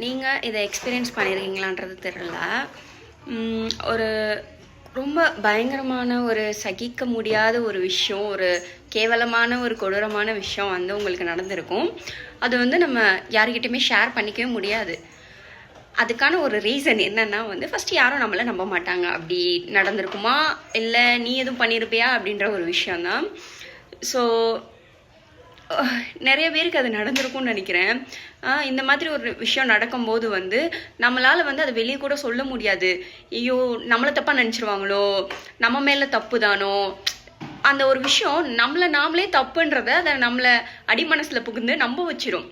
நீங்கள் இதை எக்ஸ்பீரியன்ஸ் பண்ணியிருக்கீங்களான்றது தெரியல. ஒரு ரொம்ப பயங்கரமான ஒரு சகிக்க முடியாத ஒரு விஷயம், ஒரு கேவலமான ஒரு கொடூரமான விஷயம் வந்து உங்களுக்கு நடந்திருக்கும். அது வந்து நம்ம யாருக்கிட்டையுமே ஷேர் பண்ணிக்கவே முடியாது. அதுக்கான ஒரு ரீசன் என்னன்னா வந்து ஃபஸ்ட்டு யாரும் நம்மளை நம்ப மாட்டாங்க. அப்படி நடந்திருக்குமா இல்லை நீ எதுவும் பண்ணியிருப்பியா அப்படின்ற ஒரு விஷயந்தான். ஸோ நிறைய பேருக்கு அது நடந்திருக்கும்னு நினைக்கிறேன். இந்த மாதிரி ஒரு விஷயம் நடக்கும்போது வந்து நம்மளால் வந்து அதை வெளியே கூட சொல்ல முடியாது. ஐயோ நம்மளை தப்பாக நினச்சிருவாங்களோ, நம்ம மேலே தப்பு தானோ, அந்த ஒரு விஷயம் நாமளே தப்புன்றதை அதை நம்மளை அடிமனசில் புகுந்து நம்ப வச்சிரும்.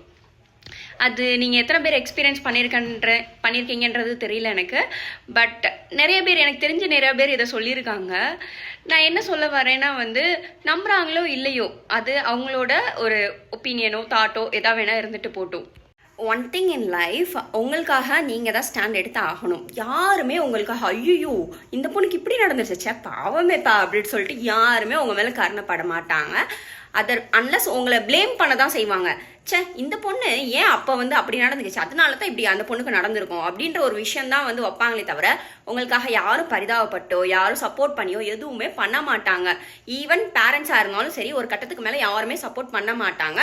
அது நீங்கள் எத்தனை பேர் எக்ஸ்பீரியன்ஸ் பண்ணியிருக்கீங்கன்றது தெரியல எனக்கு. பட் எனக்கு தெரிஞ்ச நிறைய பேர் இதை சொல்லியிருக்காங்க. நான் என்ன சொல்ல வரேன்னா வந்து நம்புறாங்களோ இல்லையோ, அது அவங்களோட ஒரு ஒப்பீனியனோ தாட்டோ எதா வேணா இருந்துட்டு போட்டோம். ஒன் திங் இன் லைஃப், உங்களுக்காக நீங்கள் தான் ஸ்டாண்ட் எடுத்து ஆகணும். யாருமே உங்களுக்காக ஐயோ இந்த பொண்ணுக்கு இப்படி நடந்துருச்சு பாவமேப்பா அப்படின்னு சொல்லிட்டு யாருமே உங்கள் மேலே காரணப்பட மாட்டாங்க. அன்லஸ் உங்களை பிளேம் பண்ண தான் செய்வாங்க. இந்த பொண்ணு ஏன் அப்போ வந்து அப்படி நடந்துச்சு, அதனால தான் இப்படி அந்த பொண்ணுக்கு நடந்திருக்கும் அப்படின்ற ஒரு விஷயம் தான் வந்து வைப்பாங்களே தவிர உங்களுக்காக யாரும் பரிதாபப்பட்டோ யாரும் சப்போர்ட் பண்ணியோ எதுவுமே பண்ண மாட்டாங்க. ஈவன் பேரண்ட்ஸாக இருந்தாலும் சரி, ஒரு கட்டத்துக்கு மேலே யாருமே சப்போர்ட் பண்ண மாட்டாங்க.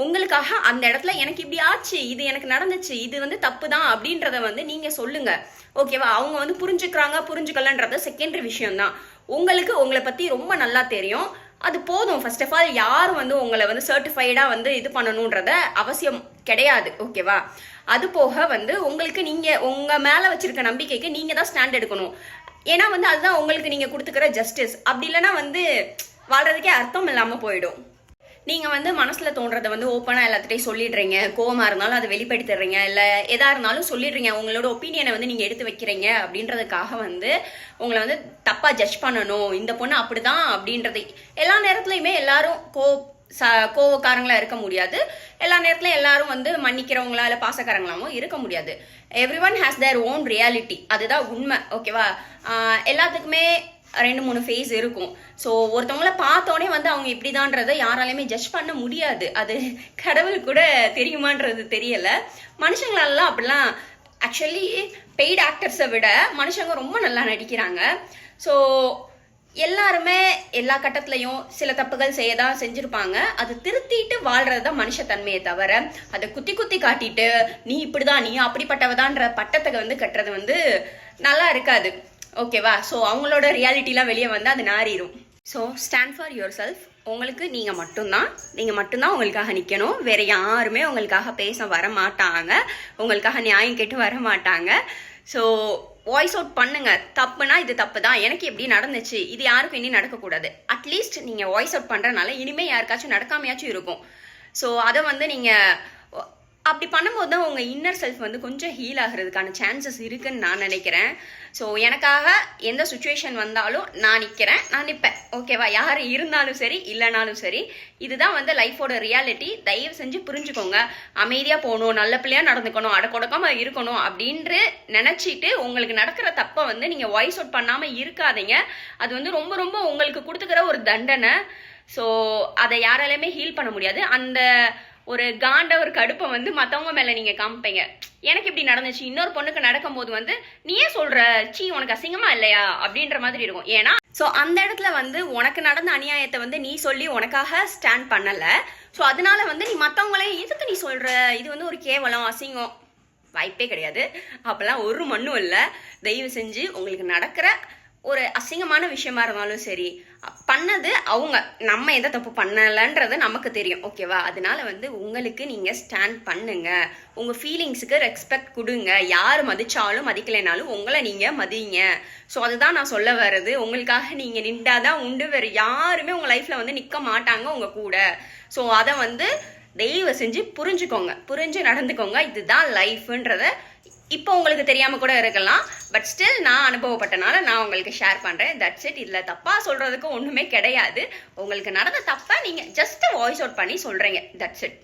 உங்களுக்காக அந்த இடத்துல எனக்கு இப்படி ஆச்சு, இது எனக்கு நடந்துச்சு, இது வந்து தப்பு தான் அப்படின்றத வந்து நீங்கள் சொல்லுங்க. ஓகேவா? அவங்க வந்து புரிஞ்சுக்கலன்றது செகண்டரி விஷயம் தான். உங்களுக்கு உங்களை பற்றி ரொம்ப நல்லா தெரியும், அது போதும். ஃபர்ஸ்ட் ஆஃப் ஆல் யாரும் வந்து உங்களை வந்து சர்டிஃபைடாக வந்து இது பண்ணணுன்றத அவசியம் கிடையாது. ஓகேவா? அது போக வந்து உங்களுக்கு நீங்கள் உங்கள் மேலே வச்சிருக்க நம்பிக்கைக்கு நீங்கள் தான் ஸ்டாண்ட் எடுக்கணும். ஏன்னா வந்து அதுதான் உங்களுக்கு நீங்கள் கொடுத்துக்கிற ஜஸ்டிஸ். அப்படி இல்லைன்னா வந்து வாழ்றதுக்கே அர்த்தம் இல்லாமல் போயிடும். நீங்கள் வந்து மனசில் தோன்றதை வந்து ஓப்பனாக எல்லாத்துட்டையும் சொல்லிடுறீங்க. கோவமாக இருந்தாலும் அதை வெளிப்படுத்திடுறீங்க, இல்லை எதாக இருந்தாலும் சொல்லிடுறீங்க. உங்களோட ஒப்பீனியனை வந்து நீங்கள் எடுத்து வைக்கிறீங்க அப்படின்றதுக்காக வந்து உங்களை வந்து தப்பாக ஜட்ஜ் பண்ணணும், இந்த பொண்ணு அப்படி தான் அப்படின்றது எல்லா நேரத்துலையுமே எல்லாரும் கோவக்காரங்களா இருக்க முடியாது. எல்லா நேரத்துலையும் எல்லாரும் வந்து மன்னிக்கிறவங்களா இல்லை பாசக்காரங்களாவும் இருக்க முடியாது. Every one has their own reality. அதுதான் உண்மை. ஓகேவா? எல்லாத்துக்குமே 2-3 ஃபேஸ் இருக்கும். ஸோ ஒருத்தவங்கள பார்த்தோன்னே வந்து அவங்க இப்படிதான்றதை யாராலையுமே ஜட்ஜ் பண்ண முடியாது. அது கடவுள் கூட தெரியுமான்றது தெரியல. மனுஷங்களெல்லாம் அப்படிலாம் ஆக்சுவலி பெய்டு ஆக்டர்ஸை விட மனுஷங்க ரொம்ப நல்லா நடிக்கிறாங்க. ஸோ எல்லாருமே எல்லா கட்டத்துலையும் சில தப்புகள் செய்யதான் செஞ்சிருப்பாங்க. அது திருத்திட்டு வாழ்றது தான் மனுஷத்தன்மையை தவிர அதை குத்தி காட்டிட்டு நீ இப்படிதான் நீ அப்படிப்பட்டவதான்ற பட்டத்தை வந்து கட்டுறது வந்து நல்லா இருக்காது. ஓகேவா? ஸோ அவங்களோட ரியாலிட்டிலாம் வெளியே வந்து அது நாறிடும். So stand for yourself. உங்களுக்கு நீங்கள் மட்டும்தான் உங்களுக்காக நிற்கணும். வேற யாருமே உங்களுக்காக பேச வர மாட்டாங்க, உங்களுக்காக நியாயம் கேட்டு வர மாட்டாங்க. ஸோ வாய்ஸ் அவுட் பண்ணுங்க. தப்புனா இது தப்பு தான், எனக்கு எப்படி நடந்துச்சு, இது யாருக்கும் இனி நடக்கக்கூடாது. அட்லீஸ்ட் நீங்கள் வாய்ஸ் அவுட் பண்ணுறதுனால இனிமேல் யாருக்காச்சும் நடக்காமையாச்சும் இருக்கும். ஸோ அதை வந்து நீங்கள் அப்படி பண்ணும்போது தான் உங்கள் இன்னர் செல்ஃப் வந்து கொஞ்சம் ஹீல் ஆகிறதுக்கான சான்சஸ் இருக்குன்னு நான் நினைக்கிறேன். ஸோ எனக்காக எந்த சுச்சுவேஷன் வந்தாலும் நான் நிற்பேன். ஓகேவா? யார் இருந்தாலும் சரி இல்லைனாலும் சரி, இதுதான் வந்து லைஃபோட ரியாலிட்டி. தயவு செஞ்சு புரிஞ்சுக்கோங்க. அமைதியாக போகணும், நல்ல பிள்ளையாக நடந்துக்கணும், அடக்கொடக்கமாக இருக்கணும் அப்படின்ட்டு நினச்சிட்டு உங்களுக்கு நடக்கிற தப்பை வந்து நீங்கள் வாய்ஸ் அவுட் பண்ணாமல் இருக்காதீங்க. அது வந்து ரொம்ப ரொம்ப உங்களுக்கு கொடுத்துக்கிற ஒரு தண்டனை. ஸோ அதை யாராலையுமே ஹீல் பண்ண முடியாது. அந்த ஒரு ஒரு கடுப்பை வந்து மற்றவங்க மேலே நீங்கள் காமிப்பீங்க. எனக்கு இப்படி நடந்துச்சு, இன்னொரு பொண்ணுக்கு நடக்கும் போது வந்து நீ ஏன் சொல்கிற, உனக்கு அசிங்கமா இல்லையா அப்படின்ற மாதிரி இருக்கும். ஏன்னா ஸோ அந்த இடத்துல வந்து உனக்கு நடந்த அநியாயத்தை வந்து நீ சொல்லி உனக்காக ஸ்டாண்ட் பண்ணலை. ஸோ அதனால வந்து நீ மற்றவங்களையும் எதுக்கு நீ சொல்கிற, இது வந்து ஒரு கேவலம் அசிங்கம், வாய்ப்பே கிடையாது. அப்போல்லாம் ஒரு மண்ணும் இல்லை. தயவு செஞ்சு உங்களுக்கு நடக்கிற ஒரு அசிங்கமான விஷயமா இருந்தாலும் சரி, பண்ணது அவங்க, நம்ம எதை தப்பு பண்ணலன்றது நமக்கு தெரியும். ஓகேவா? அதனால வந்து உங்களுக்கு நீங்கள் ஸ்டாண்ட் பண்ணுங்க. உங்கள் ஃபீலிங்ஸுக்கு ரெஸ்பெக்ட் கொடுங்க. யார் மதிச்சாலும் மதிக்கலைனாலும் உங்களை நீங்கள் மதிங்க. ஸோ அதுதான் நான் சொல்ல வர்றது. உங்களுக்காக நீங்கள் நின்றாதான் உண்டு, வேறு யாருமே உங்கள் லைஃப்பில் வந்து நிற்க மாட்டாங்க உங்கள் கூட. ஸோ அதை வந்து தயவு செஞ்சு புரிஞ்சு நடந்துக்கோங்க. இதுதான் லைஃப்ன்றத இப்போ உங்களுக்கு தெரியாமல் கூட இருக்கலாம். பட் ஸ்டில் நான் அனுபவப்பட்டனால நான் உங்களுக்கு ஷேர் பண்ணுறேன். That's it. இதில் தப்பாக சொல்கிறதுக்கு ஒன்றுமே கிடையாது. உங்களுக்கு நடந்த தப்பை நீங்கள் ஜஸ்ட் வாய்ஸ் அவுட் பண்ணி சொல்கிறீங்க. That's it.